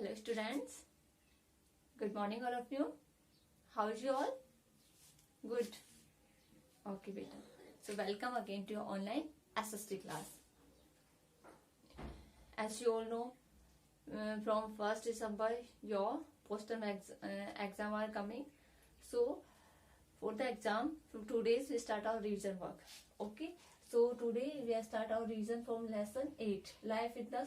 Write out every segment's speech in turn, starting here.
Hello students, good morning all of you. How is you all? Good. Okay beta. So welcome again to your online SST class. As you all know, from 1st December your post-term exam are coming. So for the exam, from today's we start our revision work. Okay. So today we start our revision from lesson 8, life in the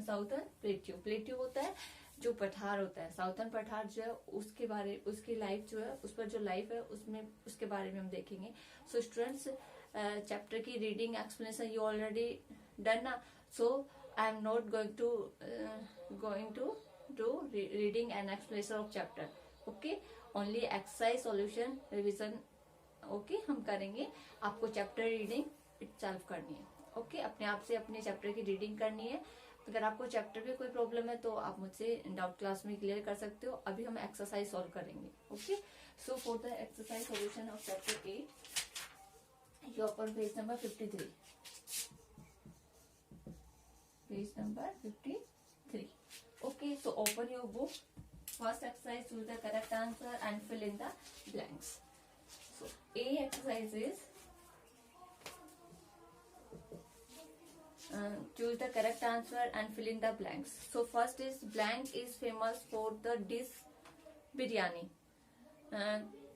southern plateau. Plateau होता है जो पठार होता है, southern पठार जो है उसकी लाइफ जो है, उस पर जो लाइफ है उसमें उसके बारे में हम देखेंगे. सो स्टूडेंट्स, चैप्टर की reading explanation you already done ना. So I am not going to do reading and explanation of chapter. Okay, only exercise solution revision okay हम करेंगे. आपको चैप्टर रीडिंग इटसेल्फ करनी है. ओके, अपने आप से अपने चैप्टर की रीडिंग करनी है. अगर आपको चैप्टर में कोई प्रॉब्लम है तो आप मुझसे डाउट क्लास में क्लियर कर सकते हो. अभी हम एक्सरसाइज सॉल्व करेंगे. Okay, so for the exercise solution of chapter 8 you open page number 53. Page number 53. Okay, so open your book. First exercise, choose the correct answer and fill in the blanks. So A exercise is choose the correct answer and fill in the blanks. So first is blank is famous for the dish biryani.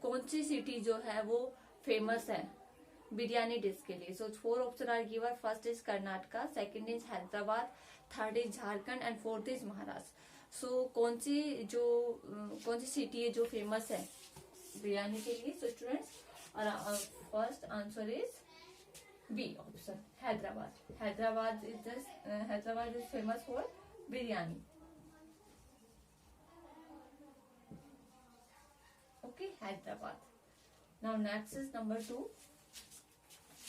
कौन सी city जो है वो famous है biryani dish के लिए. So 4 option are given. First is Karnataka, second is Hyderabad, third is Jharkhand and fourth is Maharashtra. So कौन सी सिटी है जो फेमस है बिरयानी के लिए. So students, first answer is B option, Hyderabad. Hyderabad is famous for biryani. Okay, Hyderabad. Now next is number 2.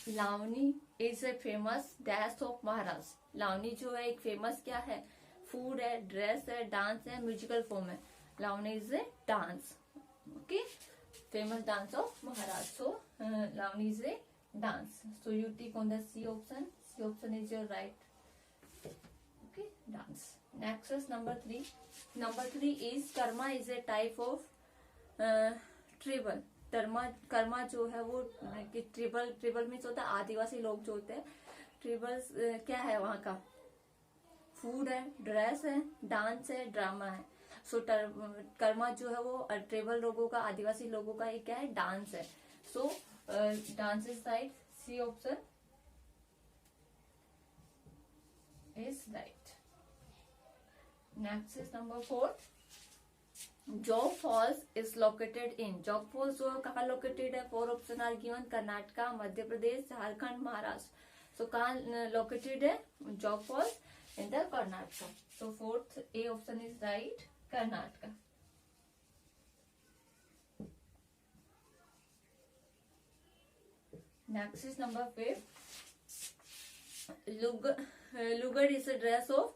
Lavani is a famous dish of Maharashtra. Lavani जो है एक फेमस क्या है, फूड है, ड्रेस है, डांस है, म्यूजिकल फॉर्म है. Lavani is A dance. Okay, famous dance of Maharashtra. So Lavani is a dance. So you tick on the C option. C option is your right. Okay, dance. Next is number 3. Number 3 is karma is a type of tribal. Karma जो है वो ट्रिबल means होता है आदिवासी लोग जो होते हैं. ट्रिबल्स क्या है वहाँ का, फूड है, ड्रेस है, डांस है, ड्रामा है. सो कर्मा जो है वो ट्राइबल लोगों का, आदिवासी लोगों का एक क्या है, डांस है. So dance is right. C option is right. Next is number 4. Jog false is located in. जोग फॉल्स जो कहाँ लोकेटेड है, 4 option are given. Karnataka, Madhya Pradesh, Jharkhand, Maharashtra. सो कहाँ लोकेटेड है जोग false? in the Karnataka. So fourth A option is right, Karnataka. Next is number 5. लुगर is a dress of.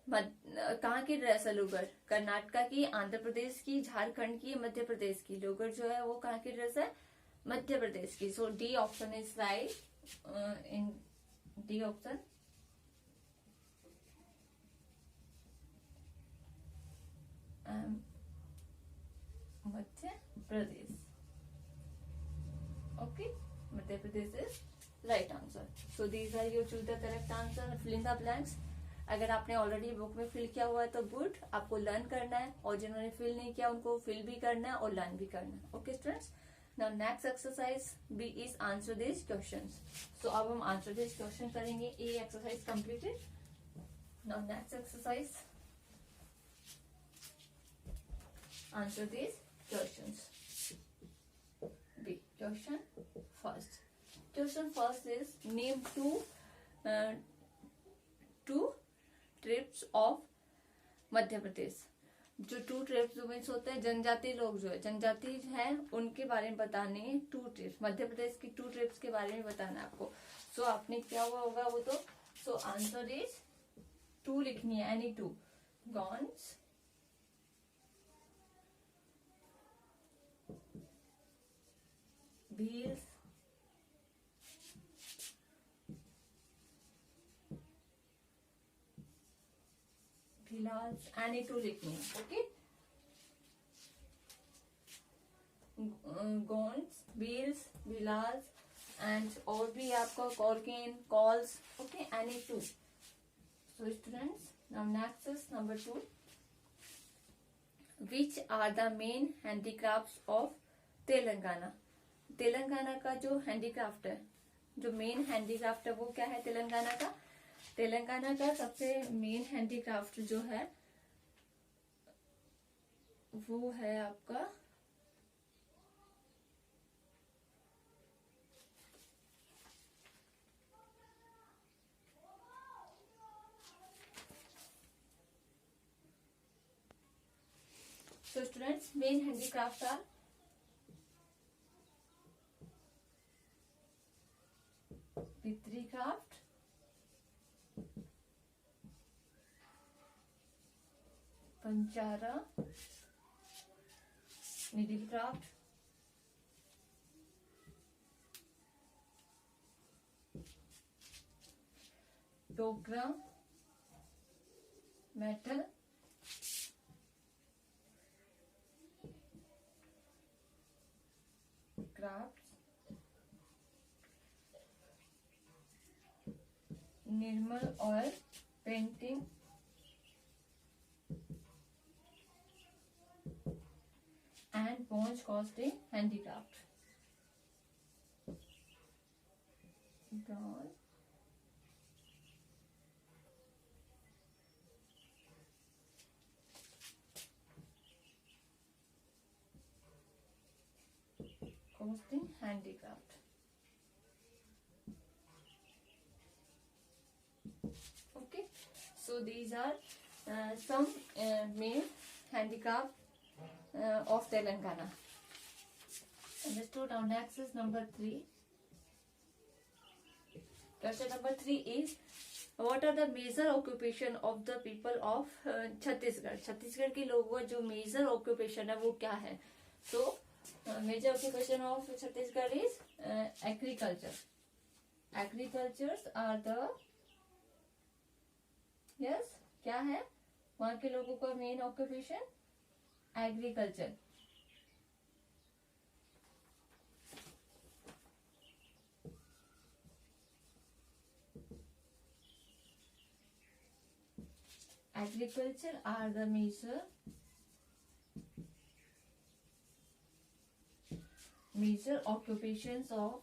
कहाँ की dress है लुगर? कर्नाटका की, आंध्र प्रदेश की, झारखंड की, मध्य प्रदेश की. लुगर जो है वो कहाँ की ड्रेस है? मध्य प्रदेश की. So D option is right. In D option Madhya Pradesh. Okay, Madhya Pradesh is right answer. So these are your choose the correct answer, fill in the blanks. अगर आपने ऑलरेडी बुक में फिल किया हुआ है तो गुड, आपको लर्न करना है, और जिन्होंने फिल नहीं किया उनको फिल भी करना है और लर्न भी करना है. Okay students, now next exercise B is answer this questions. So अब हम आंसर दिस क्वेश्चन करेंगे. A exercise completed. Now next exercise, answer these questions. B. Question first is name two tribes of Madhya Pradesh. जो 2 ट्रिब्स means होते हैं जनजाति लोग जो है, जनजाति है उनके बारे में बताने. 2 ट्रिब्स मध्य प्रदेश की 2 ट्रिब्स के बारे में बताना है आपको. सो आपने क्या हुआ होगा वो तो. सो आंसर इज 2 लिखनी है, any 2. Gones, Bhils, Bhilai, villas, any two लिखनी है. Okay. Gowns, wheels, villas, and और भी आपका corkin, calls. Okay, any two. So students, now next is number 2. Which are the main handicrafts of Telangana? Telangana का जो हैंडीक्राफ्ट है, जो मेन हैंडीक्राफ्ट है, वो क्या है तेलंगाना का? तेलंगाना का सबसे मेन हैंडीक्राफ्ट जो है वो है आपका So students, main handicrafts are Pitri craft, Panchara, needle craft, Dogra, metal, crafts, Nirmal oil, painting, and Ponch costing handicraft. Bronze, costing handicraft. Okay, so these are some main handicraft of Telangana. Understood? Now next is number 3. Question number 3 is, what are the major occupation of the people of Chhattisgarh? Chhattisgarh के लोगों का जो major occupation है वो क्या है? So major occupation of Chhattisgarh is agriculture. Agricultures are the yes, क्या है वहाँ के लोगों का main occupation? Agriculture. Agriculture are the major occupations of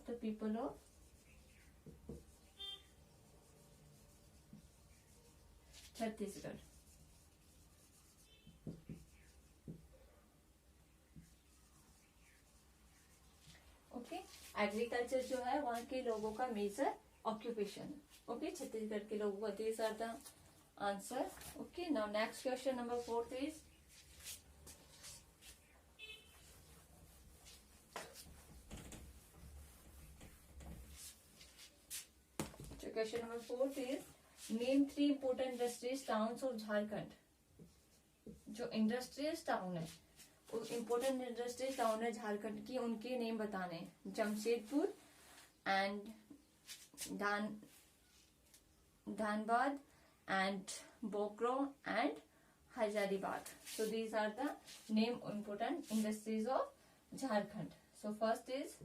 the people of Chhattisgarh. Okay, agriculture जो है वहाँ के लोगों का मेजर ऑक्यूपेशन. ओके, छत्तीसगढ़ के लोगों का. These are the answer. Okay, now next question number 4 is, question number 4 is, name 3 important industries towns of Jharkhand. जो इंडस्ट्रियल टाउन है, इम्पोर्टेंट इंडस्ट्रियल टाउन है झारखंड की, उनके नेम बताने. Jamshedpur and Dhanbad and Bokaro and Hazaribagh. So these are the name important industries of Jharkhand. So first is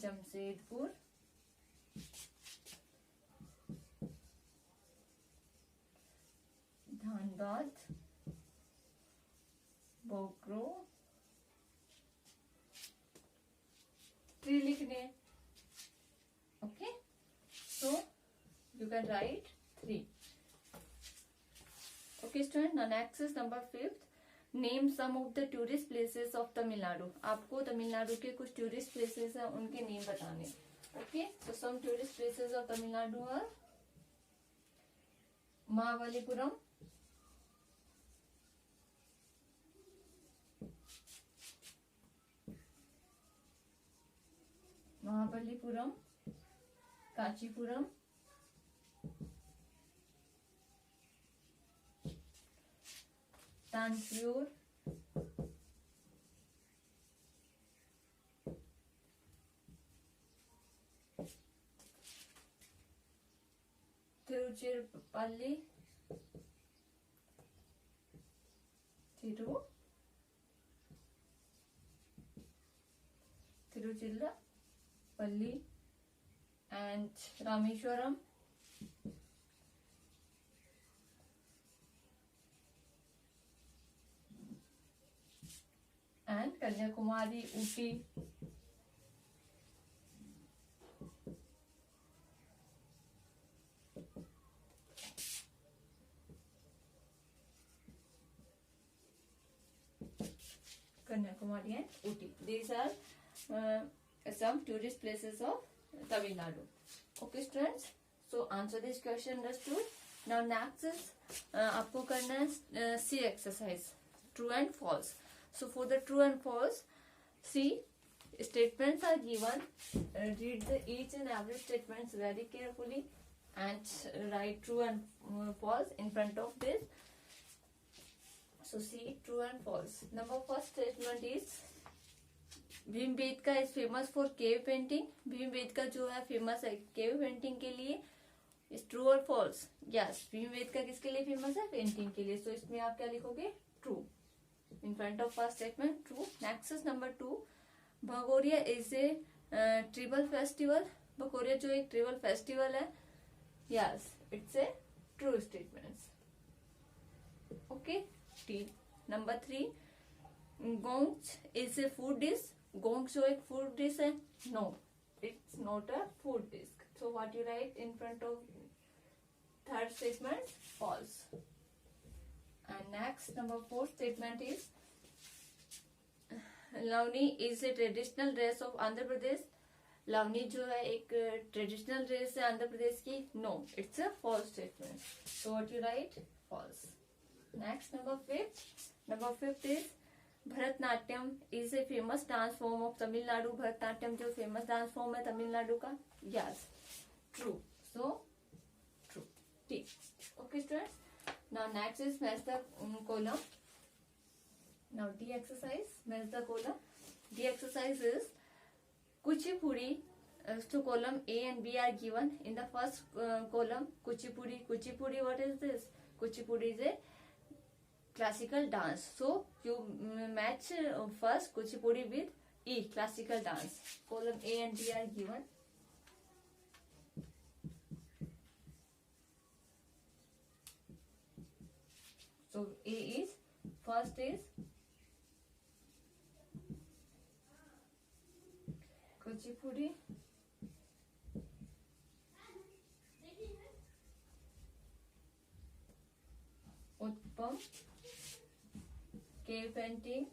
Jamshedpur, Dhanbad, Bokaro. 3 लिखने. Okay, so you can write 3. Okay student, next is number 5. Name some of the tourist places of Tamil Nadu. आपको तमिलनाडु के कुछ tourist places हैं, उनके name बताने. Okay, so some tourist places of Tamil Nadu are Mahabalipuram, Kanchipuram, Tanjore, Tiruchirappalli, Tiruchirappalli, and Rameshwaram, and Kanyakumari, Ooty, Kanyakumari and Ooty. These are some tourist places of Tamil Nadu. Okay students, so answer this question understood. Now next is आपको करना है C exercise, true and false. So for the true and false, see, statements are given. Read each and every statements very carefully and write true and false in front of this. So see, true and false. Number first statement is Bhimbetka is famous for cave painting. Bhimbetka जो है famous है cave painting के लिए. is true or false? Yes, Bhimbetka किसके लिए famous है? Painting के लिए. So इसमें आप क्या लिखोगे? True. In front of first statement, true. Next is number 2. Bhagoria is a tribal festival. Bhagoria जो एक tribal festival है. Yes, it's a true statement. Okay. T. Number 3. Gongs is a food dish. Gongs जो एक food dish है. No, it's not a food dish. So what you write in front of third statement? False. And next, number 4 statement is Lavani is a traditional dress of Andhra Pradesh. Lavani जो है एक traditional dress है आंध्र प्रदेश की. No, it's a false statement. So what you write? False. Next, number 5. Number 5 is Bharatnatyam is a famous dance form of Tamil Nadu. Bharatnatyam जो famous dance form है तमिल नाडु का. Yes, true. So true. T. Okay students. Now next is match the column. Now D exercise, match the column. D exercise is Kuchipudi. So column A and B are given. In the first column, Kuchipudi. Kuchipudi, what is this? Kuchipudi is a classical dance. So you match first Kuchipudi with E, classical dance. Column A and B are given. So A is, first is Kuchipudi, Utpam, cave painting,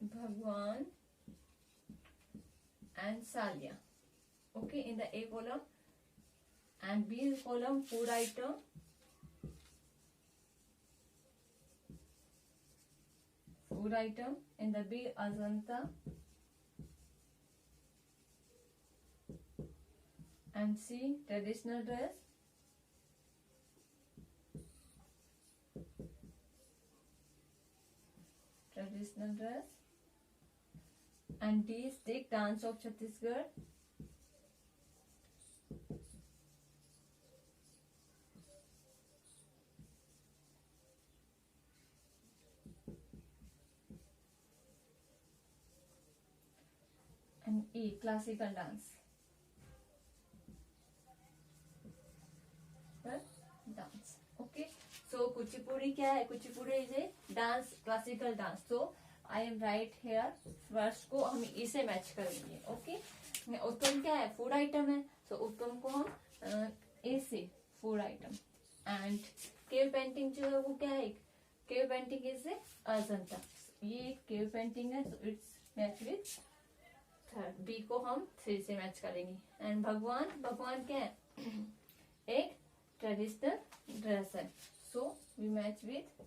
Bhagwan and Salia. Okay, in the A column. And B column, food item, food item. In the B, Ajanta, and C, traditional dress, traditional dress. And D, stick dance of Chhattisgarh. And E, classical dance. Dance. Okay. So Kuchipudi क्या है? Kuchipudi is a dance, classical dance. So I am right here. First को हम इसे match करेंगे. Okay. उत्तम क्या है? Food item है. So उत्तम को हम A से food item. And cave painting जो है वो क्या है? Cave painting is a Ajanta. ये cave painting है. So it's match with third. B को हम 3 से मैच करेंगे. एंड भगवान क्या है? एक ट्रेडिशनल ड्रेस है. So we match with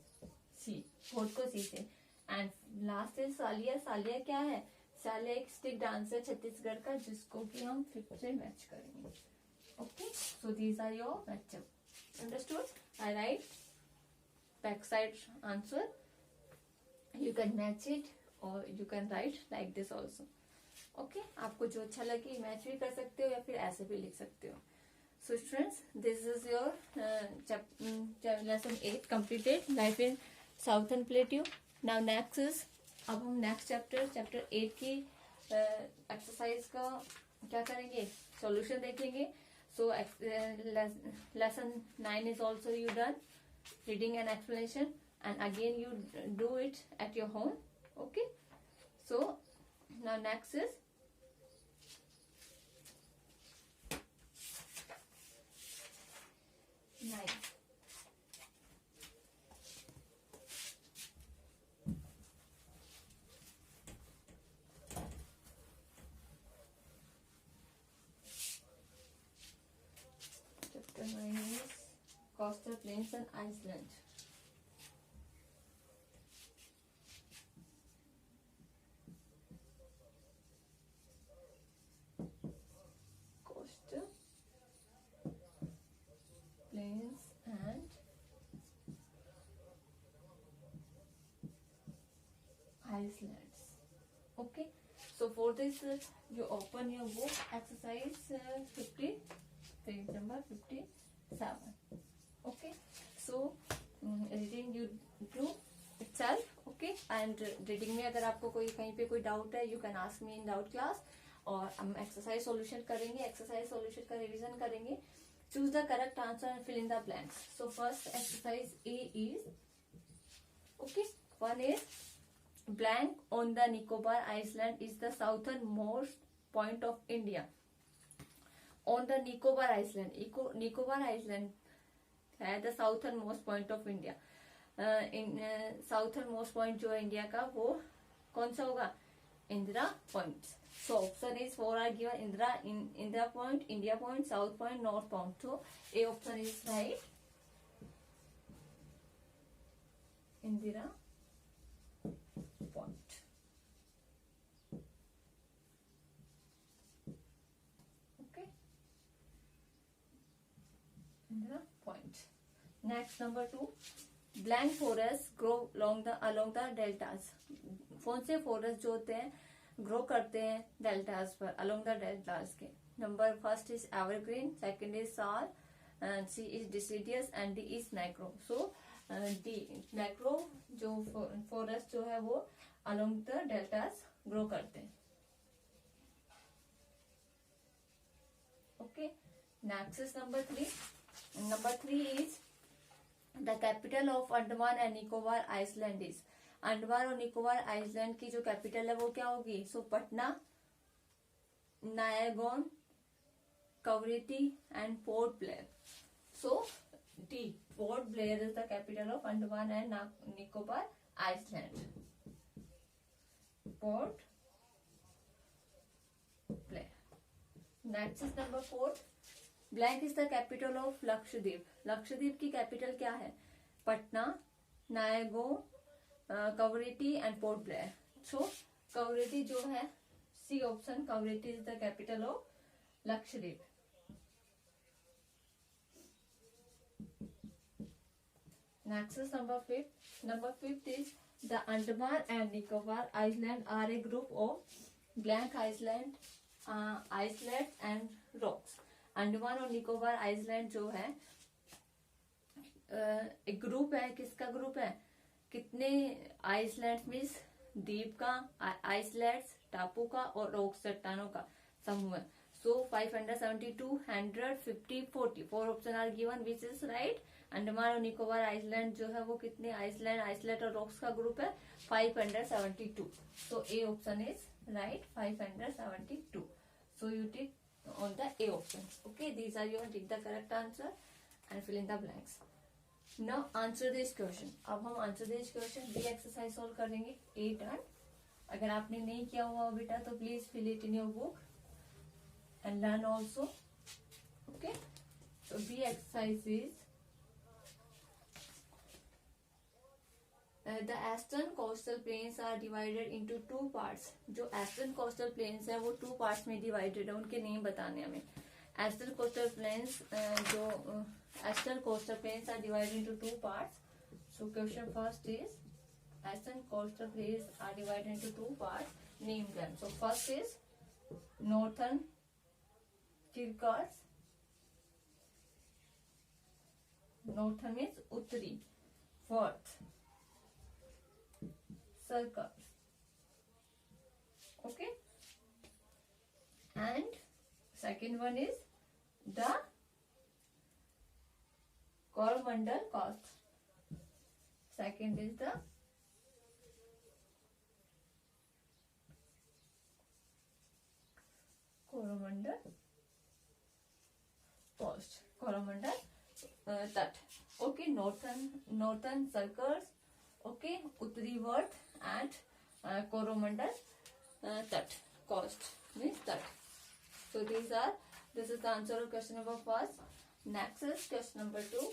C. Fourth को C से. एंड लास्ट है सालिया. सालिया क्या है? चाले एक स्टिक डांस है छत्तीसगढ़ का जिसको कि हम 5th से मैच करेंगे. Okay, so these are your matchup. Understood? I write back side answer. You can match it और you can write like this also. Okay, आपको जो अच्छा लगे मैच भी कर सकते हो या फिर ऐसे भी लिख सकते हो. So students, this is your lesson 8 completed, life in Southern Plateau. Now next is, अब हम next chapter 8 की exercise का क्या करेंगे, solution देखेंगे. So lesson 9 is also you done, reading and explanation, and again you do it at your home. Okay, so now next is nice. Chapter 9 is Coastal Plains and Iceland. Coastal Plains and Icelands. Okay, so for this you open your book, exercise 50, page number 57. Okay, so reading you do itself. Okay, and reading में अगर आपको कोई कहीं पे कोई doubt है, you can ask me in doubt class. और हम एक्सरसाइज सॉल्यूशन करेंगे, एक्सरसाइज सॉल्यूशन का रिवीजन करेंगे. Choose the correct answer and fill in the blanks. So first exercise A is, okay, one is blank on the Nicobar Island is the southernmost point of India. On the Nicobar Island, Nicobar Island है the southernmost point of India. In southernmost point जो है India का वो कौन सा होगा? Indira Point. So option is 4 are given, Indira Point, India Point, South Point, North Point. So A option is right. Indira Point. Okay. Indira Point. Next number 2. Blank forests grow along the deltas. कौन से forest जो होते हैं grow करते हैं deltas पर, along the deltas के. Number first is evergreen, second is sal, C is deciduous and D is macro. So D macro जो फॉरेस्ट जो है वो अलोंग द डेल्टास ग्रो करते हैं. Okay, next is number 3. Number 3 is the capital of Andaman and Nicobar island is. Andaman और Nicobar Iceland की जो capital है वो क्या होगी? So Patna, Nayagaon, Kavaratti and Port Blair. So D Port Blair is the capital of Andaman and Nicobar island. Port Blair. Next is number 4. Blank is the capital of Lakshadweep. Lakshadweep की capital क्या है? पटना, नायागो, कवरेटी एंड पोर्ट ब्लेयर. सो कवरेटी जो है, C option, Kavaratti is the capital of Lakshadweep. Next is number 5. Number 5 is the Andaman and Nicobar Iceland are a group of blank island, island and rocks. Andaman और Nicobar Iceland जो है एक group है. किसका ग्रुप है? कितने आइसलैंड मीन्स द्वीप का, आइसलैंड्स टापू का और रॉक्स चट्टानों का समूह है. So 572, 100, 50, 40 4 option are given which is right. Andaman और निकोबार आइसलैंड जो है वो कितने आइसलैंड और रॉक्स का ग्रुप है? 572. So A option is right, 572. So you tick on the A option. Okay, these are your take the correct answer and fill in the blanks. Now answer this question. अब हम answer this question B exercise solve करेंगे 8 and अगर आपने नहीं किया हुआ बेटा तो please fill it in your book and learn also. Okay, so B exercise is the eastern coastal plains are divided into two parts. जो ईस्टर्न कोस्टल प्लेन्स है वो टू पार्ट्स में डिवाइडेड है. उनके नेम बताने हमें. ईस्टर्न कोस्टल प्लेन्स जो eastern coastal plains are divided into two parts. So question first is eastern coastal plains are divided into two parts. Name them. So first is northern Circars. Northern means उत्तरी. Fourth, circles. Okay. And second one is the Coromandel coast. Second is the Coromandel coast. Coromandel तट. Okay, northern circles. Okay, उत्तरी वर्त and Coromandel तट. Coast means तट. So this is the answer of question number first. Next is question number 2.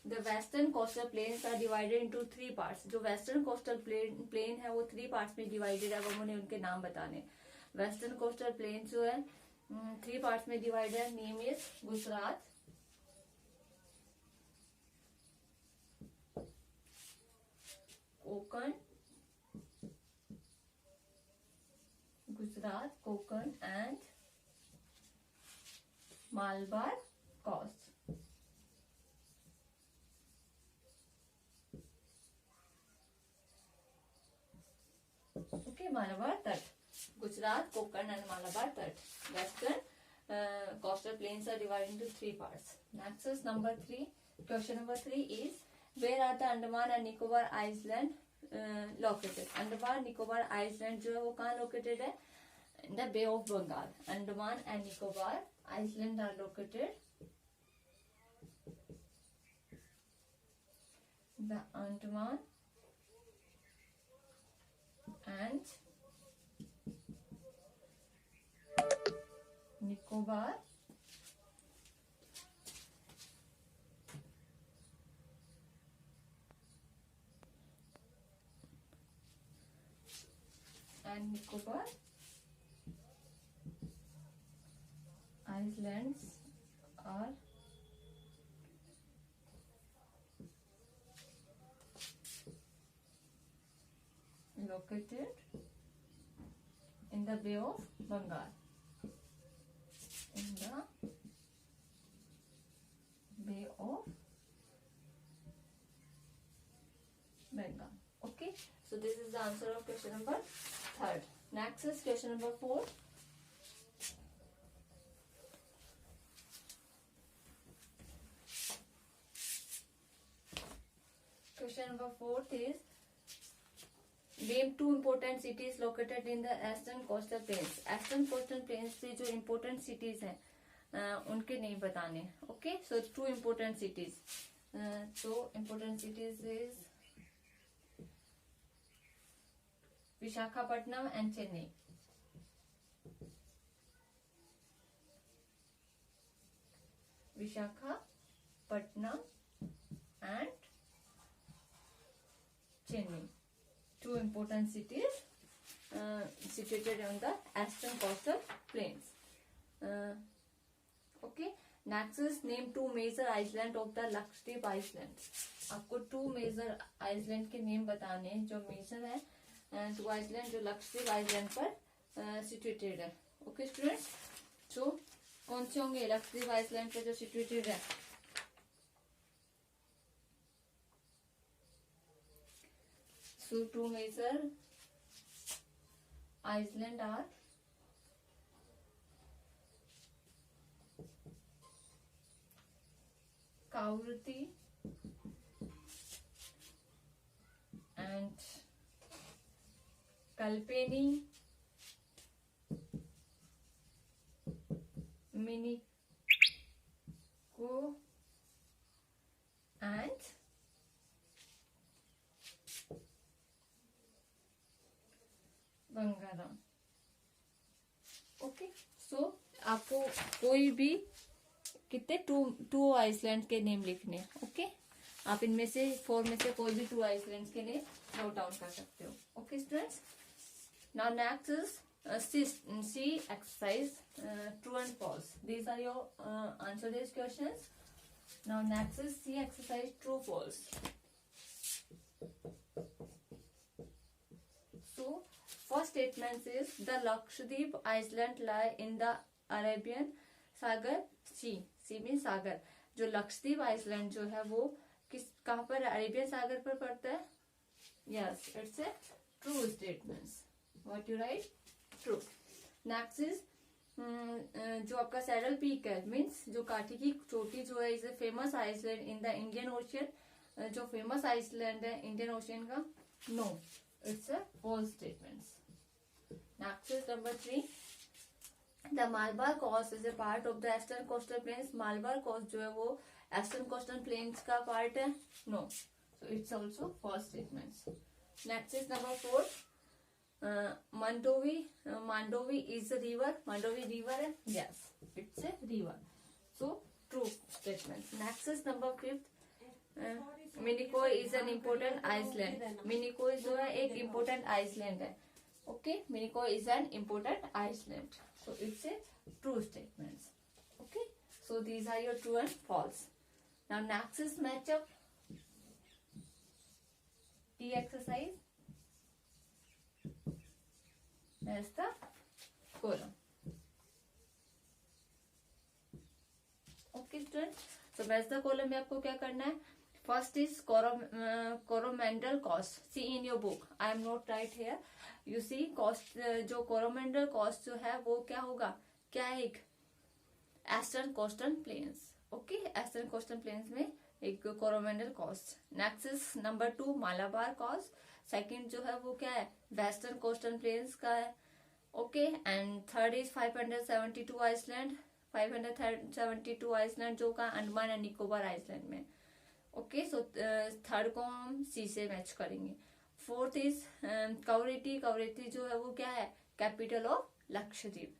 The western coastal plains are divided into three parts. जो western coastal plain है वो 3 parts में divided है. वो मुझे उनके नाम बताने. Western coastal plains जो है 3 पार्ट्स में divided. Name is Gujarat, Konkan, and Malabar coast. Okay, Malabar तट. Gujarat, Konkan and Malabar तट. Western coastal plains are divided into 3 parts. Next is number 3. Question number 3 is where are the Andaman and Nicobar Island located? Andaman Nicobar Island जो है वो कहाँ located है? In the Bay of Bengal. Andaman and Nicobar Island are located. The Andaman and Nicobar Islands are located in the Bay of Bengal. In the Bay of Bengal. Okay, so this is the answer of question number 3. Next is question number 4. Question number 4 is name 2 important cities located in the Eastern Coastal Plains. Eastern Coastal Plains से जो important cities हैं उनके name बताने. Okay, so 2 important cities. So important cities is Visakhapatnam and Chennai. Visakhapatnam and Chennai. 2 important cities situated on the Eastern Coastal Plains. Okay. Next is name 2 major island of the Lakshadweep Island. आपको 2 major island के name बताने हैं जो major है. 2 island जो Lakshadweep island पर situated है. Okay students. So कौन से होंगे लक्षद्वीप आइलैंड पर जो situated है? So 2 major island are Kavaratti and Kalpeni, Miniko and Gangaram. Okay, so आपको कोई भी कितने टू आइसलैंड के नेम लिखने. ओके, आप इनमें से 4 में से कोई भी 2 आइसलैंड के नेम नोट डाउन कर सकते हो. Okay students, now next is C exercise, true and false. These are your answer these questions. Now next is C exercise, true false. So first statement is the Lakshadweep Island lie in the Arabian Sagar Sea. Sea means सागर. जो Lakshadweep island जो है वो कहाँ पर, Arabian सागर पर पड़ता है. Yes, it's a true statements. What you write? True. Next is जो आपका सैडल पीक है, मीन्स जो काठी की चोटी जो है, is a famous island in the Indian ocean. जो फेमस आइसलैंड है इंडियन ओशियन का, no, it's a false statements. Next is number 3, the Malabar coast is a part of the eastern coastal plains. Malabar coast जो है वो eastern coastal plains का part है, no, so it's also false statements. Next is number 4, Mandovi is a river. Mandovi river है, yes, it's a river. So true statements. Next is number 5, Minicoy is an important island. Minicoy जो है एक important island है. Okay, Minicoy is an important island. So it's a true statements. Okay, so these are your true and false. Now next is matchup. T exercise. There's the column. Okay students, so there's the column में आपको क्या करना है. First is coromandel cost. See in your book, I am not right here. You see cost, जो coromandel cost जो है वो क्या होगा, क्या है, एक eastern coastal plains. Okay, eastern coastal plains में एक Coromandel coast. Next is number 2, Malabar coast. Second जो है वो क्या है, वेस्टर्न कोस्टल प्लेन्स का है. Okay, and third is 572 island. 572 island जो का अंडमान एंड निकोबार आइसलैंड में. ओके, सो थर्ड को हम सी से मैच करेंगे. Fourth is कवरेटी. कवरेटी जो है वो क्या है, capital of Lakshadweep.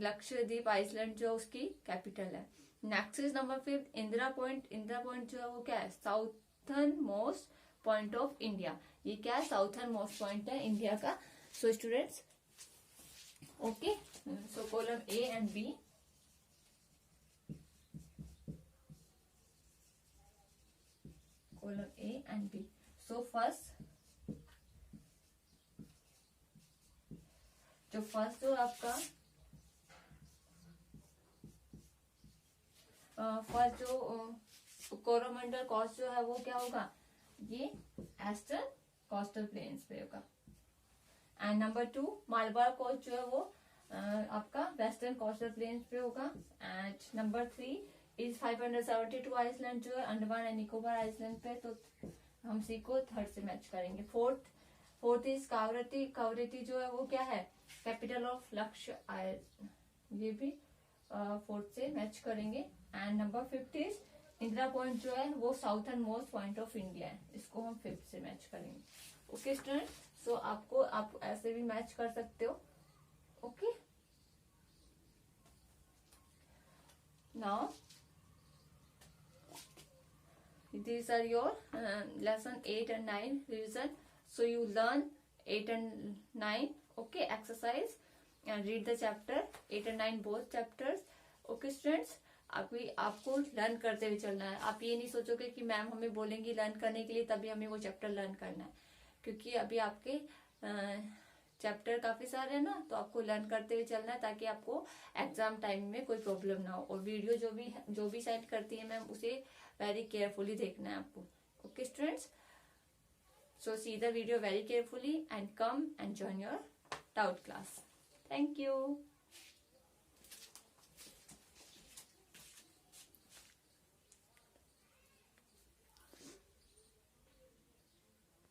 Lakshadweep island जो उसकी कैपिटल है. Next is number 5, Indira point. Indira point जो है वो क्या है, southern most point of India. ये क्या है, साउथर्न मोस्ट पॉइंट है इंडिया का. So students, okay, so column A and B. Column A and B. So first जो आपका फर्स्ट जो कोरोमंडल कोस्ट जो है वो क्या होगा, ये ईस्टर्न कोस्टल प्लेन्स पे होगा. एंड नंबर 2, मालबार कोस्ट जो है वो आपका वेस्टर्न कोस्टल प्लेन्स पे होगा. एंड नंबर 3 इज 572 आइसलैंड जो है अंडमान एंड निकोबार आइसलैंड पे. तो हम सी को थर्ड से मैच करेंगे. Fourth is कावरती. कावरती जो है वो क्या है, कैपिटल ऑफ लक्ष्य, ये भी फोर्थ से मैच करेंगे. And number 5 is Indira point जो है वो southern most point of India है. इसको हम 5th से मैच करेंगे. ओके स्टूडेंट, सो आप ऐसे भी मैच कर सकते हो. Okay, now these are your lesson 8 and 9 revision. So you learn 8 and 9. Okay, exercise and read the chapter 8 and 9 both chapters. Okay students, आपको लर्न करते हुए चलना है. आप ये नहीं सोचोगे कि मैम हमें बोलेंगी लर्न करने के लिए तभी हमें वो चैप्टर लर्न करना है, क्योंकि अभी आपके चैप्टर काफी सारे हैं ना, तो आपको लर्न करते हुए चलना है ताकि आपको एग्जाम टाइम में कोई प्रॉब्लम ना हो. और वीडियो जो भी सेंड करती है मैम उसे वेरी केयरफुली देखना है आपको. Okay students, so see the video very carefully and come and join your doubt class. Thank you.